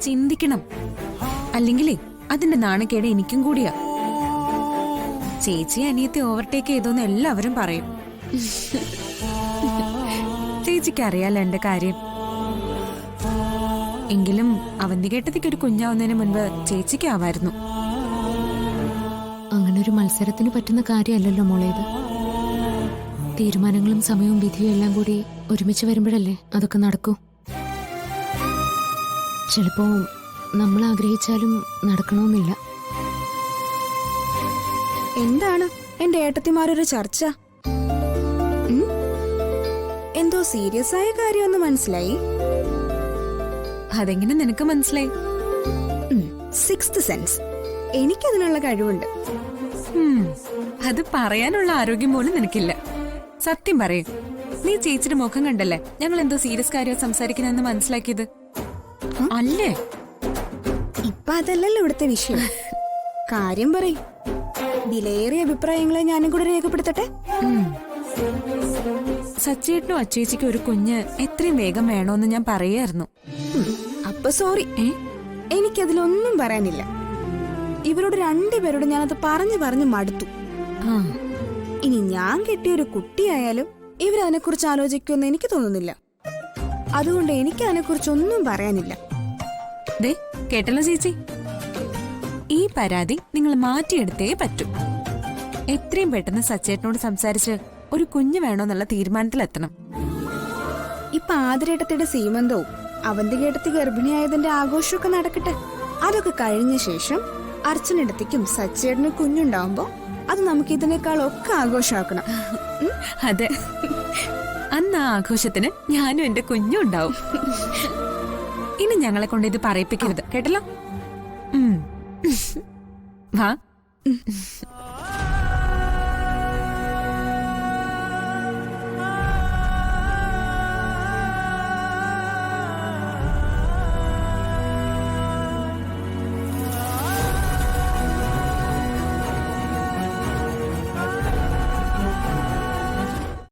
ചിന്തിക്കണം. അല്ലെങ്കിലേ അതിന്റെ നാണക്കേട് എനിക്കും കൂടിയാ. ചേച്ചി അനിയത്തെ ഓവർടേക്ക് ചെയ്തോന്ന് എല്ലാവരും പറയും. ചേച്ചിക്ക് അറിയാലോ എന്റെ കാര്യം. എങ്കിലും അവന്തികേട്ടത്തിക്ക് ഒരു കുഞ്ഞാവുന്നതിന് മുൻപ് ചേച്ചിക്ക് ആവായിരുന്നു. അങ്ങനെ ഒരു മത്സരത്തിന് പറ്റുന്ന കാര്യമല്ലല്ലോ മോളെ ഇത്. തീരുമാനങ്ങളും സമയവും വിധിയും എല്ലാം കൂടി ഒരുമിച്ച് വരുമ്പോഴല്ലേ അതൊക്കെ നടക്കൂ. ചിലപ്പോ നമ്മൾ ആഗ്രഹിച്ചാലും നടക്കണമെന്നില്ല. എന്താണ് എന്റെ ഏട്ടത്തിമാരൊരു ചർച്ച? എന്തോ സീരിയസ് ആയ കാര്യമെന്ന് മനസ്സിലായി. അതെങ്ങനെ നിനക്ക് മനസ്സിലായി? Sixth sense. എനിക്കതിനുള്ള കഴിവുണ്ട്. അത് പറയാനുള്ള ആരോഗ്യം പോലും നിനക്കില്ല. സത്യം പറയും. നീ ചേച്ചിയുടെ മുഖം കണ്ടല്ലേ ഞങ്ങൾ എന്തോ സീരിയസ് കാര്യം സംസാരിക്കണമെന്ന് മനസ്സിലാക്കിയത് അല്ലേ? ഇപ്പൊ അതല്ലല്ലോ ഇവിടുത്തെ വിഷയം. കാര്യം പറയും. വിലയേറിയ അഭിപ്രായങ്ങളെ ഞാനും കൂടെ രേഖപ്പെടുത്തട്ടെ. സച്ചേട്ടനും അച്ചേച്ചിക്കും ഒരു കുഞ്ഞ് എത്രയും വേഗം വേണോന്ന് ഞാൻ പറയായിരുന്നു. അപ്പൊ സോറി, എനിക്കതിലൊന്നും പറയാനില്ല. ഇവരോട് രണ്ടുപേരോട് ഞാനത് പറഞ്ഞു മടുത്തു. ഇനി ഞാൻ കെട്ടിയൊരു കുട്ടിയായാലും ഇവരതിനെക്കുറിച്ച് ആലോചിക്കുമെന്ന് എനിക്ക് തോന്നുന്നില്ല. അതുകൊണ്ട് എനിക്ക് അതിനെക്കുറിച്ചൊന്നും പറയാനില്ല. ദേ കേട്ടല്ലോ ചേച്ചി, ഈ പരാതി നിങ്ങൾ മാറ്റിയെടുത്തേ പറ്റൂ. എത്രയും പെട്ടെന്ന് സച്ചേട്ടനോട് സംസാരിച്ച് ഒരു കുഞ്ഞ് വേണോന്നുള്ള തീരുമാനത്തിലെത്തണം. ഇപ്പൊ ആതിരേട്ടത്തിയുടെ സീമന്തവും അവന്തികേട്ടത്തി ഗർഭിണിയായതിന്റെ ആഘോഷമൊക്കെ നടക്കട്ടെ. അതൊക്കെ കഴിഞ്ഞ ശേഷം അർച്ചനേട്ടത്തിക്കും സച്ചേട്ടനും കുഞ്ഞുണ്ടാവുമ്പോ അത് നമുക്ക് ഇതിനേക്കാളൊക്കെ ആഘോഷമാക്കണം. അതെ, അന്ന് ആ ആഘോഷത്തിന് ഞാനും എന്റെ കുഞ്ഞും ഉണ്ടാവും. ഇനി ഞങ്ങളെ കൊണ്ട് ഇത് പറയിപ്പിക്കരുത്, കേട്ടല്ലോ? വാ.